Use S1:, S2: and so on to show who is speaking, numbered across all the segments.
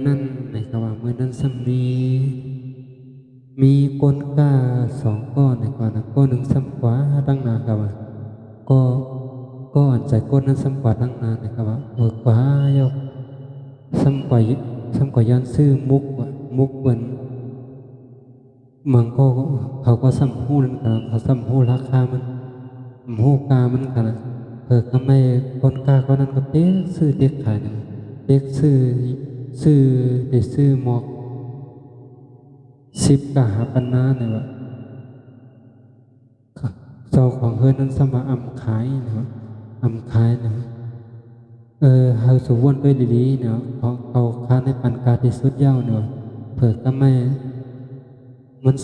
S1: นั่นในกว่าเมื่อนั้นสมีมีก้นกล้าสองก้อนในกว่านะก้อนหนึ่งซ้ำขวาตั้งนานกับว่าก็ก็อันใจก้นนั้นซ้ำขวาตั้งนานนะครับว่าเมื่อขวายกซ้ำกว่าย้อนซื้อมุกว่ามุกเหมือนมันก็เขาก็ซ้ำหูนั่นกันเขาซ้ำหูราคามันหูกามันกันนะก็ไม่ก้นกล้าก็นั้นก็เต๊กซื้อเด็กขายเนี่ยเด็กซื้อเด็กซื้อหมอก 10 กะหาปันนาเนี่ยว่าเจ้าของเฮือนนั้นสมาอำขายเนาะอำขายเนาะเฮาสุวนด้วยดีๆเนาะเขาค้าในปันกาที่สุดเย้าเนาะเผื่อก็ไม่มัน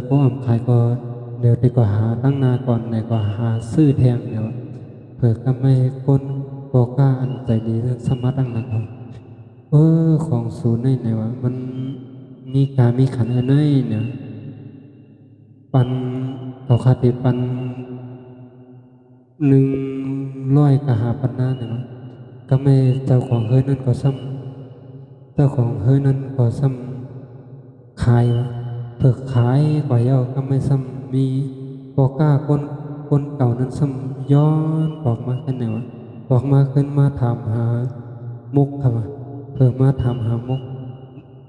S1: พวกอำขายก็เดี๋ยวดีกว่าหาตั้งนาก่อนในกว่าหาซื้อแทงเนาะเผื่อก็ไม่คนบอกล้าอันใจดีสมาตั้งนาเขาของศูนย์ในไหนวะมันมีการมีขันเอ้ยเนี่ย ปันเขาคาติปัน100กะหาปันนาเนี่ยมั้งก็ไม่เจ้าของเฮือนนั่นก็ซ้ำเจ้าของเฮือนนั่นก็ซ้ำขายวะเพิกขายกว่าเย้าก็ไม่ซ้ำมีปอก้าคนเก่านั้นซ้ำย้อนบอกมาขึ้นไหนวะบอกมาขึ้นมาถามหามุกครับวะเพิ่งมาถามหามุก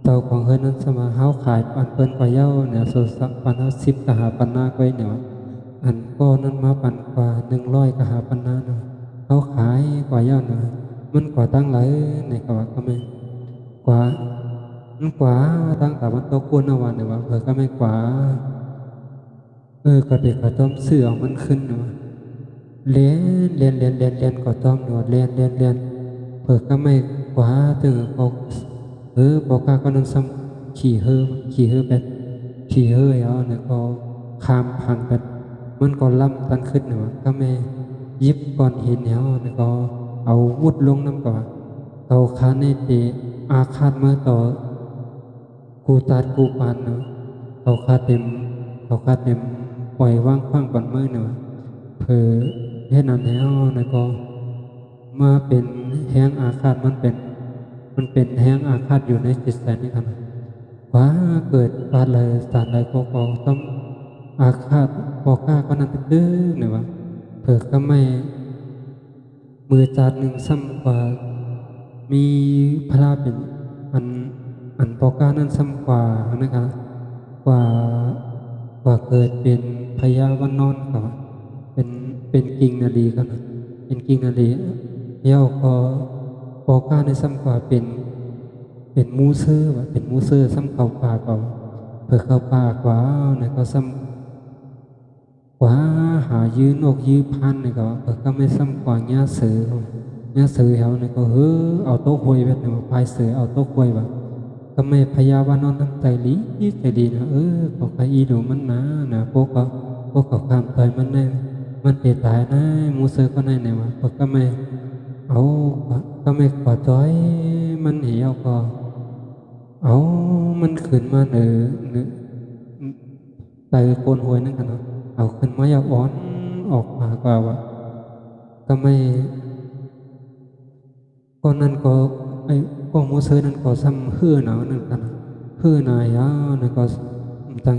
S1: เจ้าของเฮือนนั้นสมาเฮาขายปันเปิ้นกว่าเย้าเนี่ยสุดสักปันเฮา10กะหาปันนาก้อยเนี่ยอันก็นั้นมาปันกว่า100กะหาปันนาเนาะเขาขายกว่าเย้าเนาะมันกว่าตั้งหลายในกว่าก็ไม่กว่ามันกว่าตั้งแต่มันตกควรเอาวันเนี่ยว่าก็ไม่กว่าก็เด็กก็ต้มเสือมันขึ้นเนาะเรียนก็ต้อมเนาะเรียนก็ไม่กว่าถึงเขา บอกกาก็นึงซ้ำขี่เฮอแบบขี่เฮอเอาเนี่ยก็ข้ามพังแบบมันก็ล่ำตันขึ้นเนาะก็แม่ยิบก่อนเห็นเนี่ยเนี่ยก็เอาวุดลงน้ำก่อนเอาคาเนติอาคาดเมื่อต่อกูตาดกูปานเนาะเอาคาเต็มปล่อยว่างขว้างปันเมื่อเนาะเพอเฮ็ดนั่นแล้วเนี่ยก็มาเป็นแห้งอาคาดมันเป็นแห้งอาฆาตอยู่ในจิตใจนี่ครับว่าเกิดบาดเลยสารใดก็ต้องอาฆาตพอกล้าก็นั่นตื้อเนี่ยวะเผิกก็ไม่มือจานหนึ่งซ้ำกว่ามีพระเป็นอันอันพอกล้านั้นซ้ำกว่านะครับกว่ากว่าเกิดเป็นพญาวันนอนครับเป็นเป็นกิ่งนาดีครับเป็นกิ่งนาดีเย้าก็พอกล้าในซ้ำกว่าเป็นมูเซอร์ว่ะเป็นมูเซอร์ซ้ำเข้าป่าเก่าเผื่อเข้าป่ากว่าเนี่ยก็ซ้ำกว่าหายืนอกยืนพันเนี่ยก็เผื่อก็ไม่ซ้ำกว่าหญ้าเสือเขาเนี่ยก็เอาโต๊ะควยแบบเนี่ยพายเสือเอาโต๊ะควยว่ะก็ไม่พยาว่านอนน้ำใจดีนะก็ใครอีดูมันนะพวกเขาข้ามตายมันแน่มันเตะตายนะมูเซอร์ก็แน่เนี่ยว่ะเผื่อก็ไม่เอาก็ไม่กว่าจ้อยมันเหี่ยวก็ เอามันขึ้นมาเนื้อไตโกนหวยนั่นกันเนาะเอาขึ้นมาอยากอ่อนออกมากว่าว่ะก็ไม่ก็นั่นก็ไอ้ก็มูเซอร์นั่นก็ซ้ำฮื้อหนาวนั่นกันนะฮื้อนายยาวนั่นก็ตัง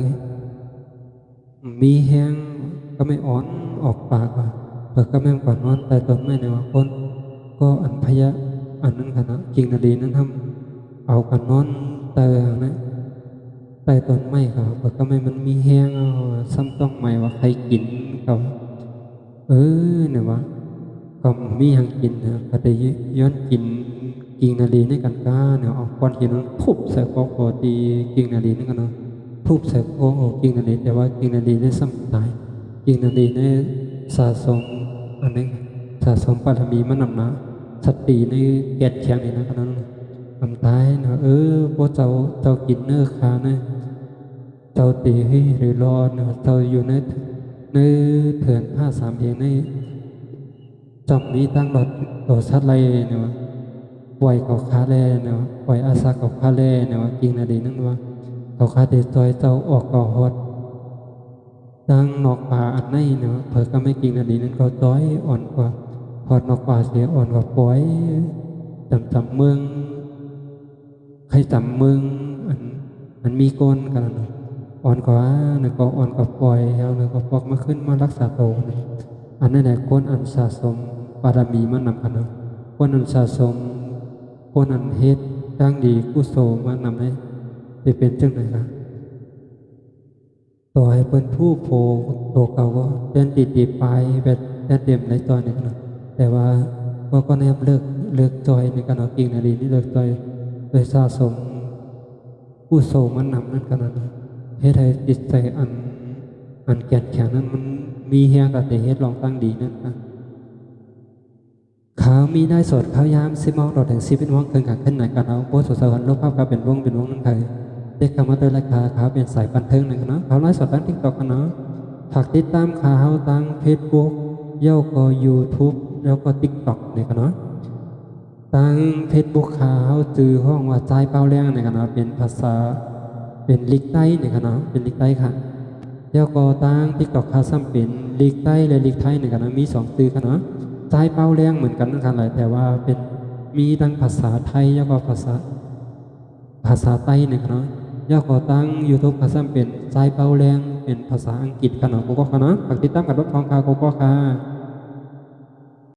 S1: มีแห้งก็ไม่อ่อนออกปากว่าเปิดก็แม่งกว่านอนแต่ตนไม่ในว่าคนก็อันพยะอันนั้นกันนะจริงนาดีนั้นทำเอากันนอนแต่นะ ใต้ต้นไม้เขาก็ไม่มันมีแห้งเอาซ้ำต้องไม่ว่าใครกินเขาเนี่ยวะก็มีหางกินนะก็ได้ย้อนกินกิ่งนาลีในกันก้าเนี่ยเอาก้อนหินนั้นทุบใส่คอโอตีกิ่งนาลีนั่นกันเนาะทุบใส่คอโอกิ่งนาลีแต่ว่ากิ่งนาลีได้ซ้ำตายกิ่งนาลีได้สะสมอันนี้สะสมบารมีมันนำนะสติในแก่นแข็งนี่นะกันนั้นทำตายเนาะพวกเจ้ากินเนื้อคาเนี่ย เจ้าตีให้หรือรอดนะเจ้าอยู่ในเถื่อนผ้าสามเองในจำมีตั้งหลอดตัวชัดไรเนี่ยวะปล่อยเขาคาแลเนี่ยวะปล่อยอาสาเขาคาแลเนี่ยวะกิงนาดีนั่นวะเขาคาเดจอยเจ้าออกก่อฮอดดังนอกป่าอันไหนเนี่ยวะเผื่อก็ไม่กิงนาดีนั่นเขาจอยอ่อนกว่าฮอดนอกป่าเสียอ่อนกว่าปล่อยจำเมือง ให้จำเมืองอันมีก้นกันนะอ่อนกว่านะก็อ่อนกว่าปล่อยเอานะก็พวกมาขึ้นมารักษาโตวนะอันนั้นแหละคนอันสะสมบารมีมันนำกันเนาะคนอันสะสมคนอันเฮ็ดดังดีกุศลมานำให้ไปเป็นจังไหนล่ะต่อให้เป็นผู้โพตัวเก่าก็เป็นติดไปแบบเป็นเต็มในตอนนี้นะแต่ว่าก็แนบเลิกจอยในการเอากิ่งนาดีนี่เลิกจอยโดยสะสมผู้โสมันนำนั่นกันนะเฮ็ดให้จิตใจอันแก่นแข็งนั้นมันมีเฮียกับแต่เฮ็ดลองตั้งดีนั่นนะขาวมีได้สดขาวยามซิมองดอดแห่งซีเป็นว่องเกินขังขึ้นไหนกันเอาโบสถ์สวรรค์โลกภาพกาเป็นวงนั่นไทยเด็กคำว่าโดยราคาขาวเป็นสายบันเทิงหนึ่งเนาะขาวไลฟ์สดตั้งทิกตอกกันเนาะฝากติดตามข่าวตั้งเฟซบุ๊กเย้าก็ยูทูบแล้วก็ทิกตอกเนี่ยกันเนาะ ตั้งเฟซบุ๊กขาวจือห้องว่าใจเป้าแรงในกันเนาะเป็นภาษาเป็นลิกใต้ในกันเนาะเป็นลิกใต้ค่ะแล้วก็ตั้งทิกตอกคาซ้ำเป็นลิกใต้และลิกไทยในกันเนาะมีสองตือกันเนาะใจเป้าแรงเหมือนกันนั่นกันเลยแต่ว่าเป็นมีทั้งภาษาไทยแล้วก็ภาษาใต้ในกันเนาะแล้วก็ตั้งยูทูบคาซ้ำเป็นใจเป้าแรงเป็นภาษาอังกฤษกันเนาะกูก็ค่ะเนาะฝากติดตามกับรถทองคากูก็ค่ะ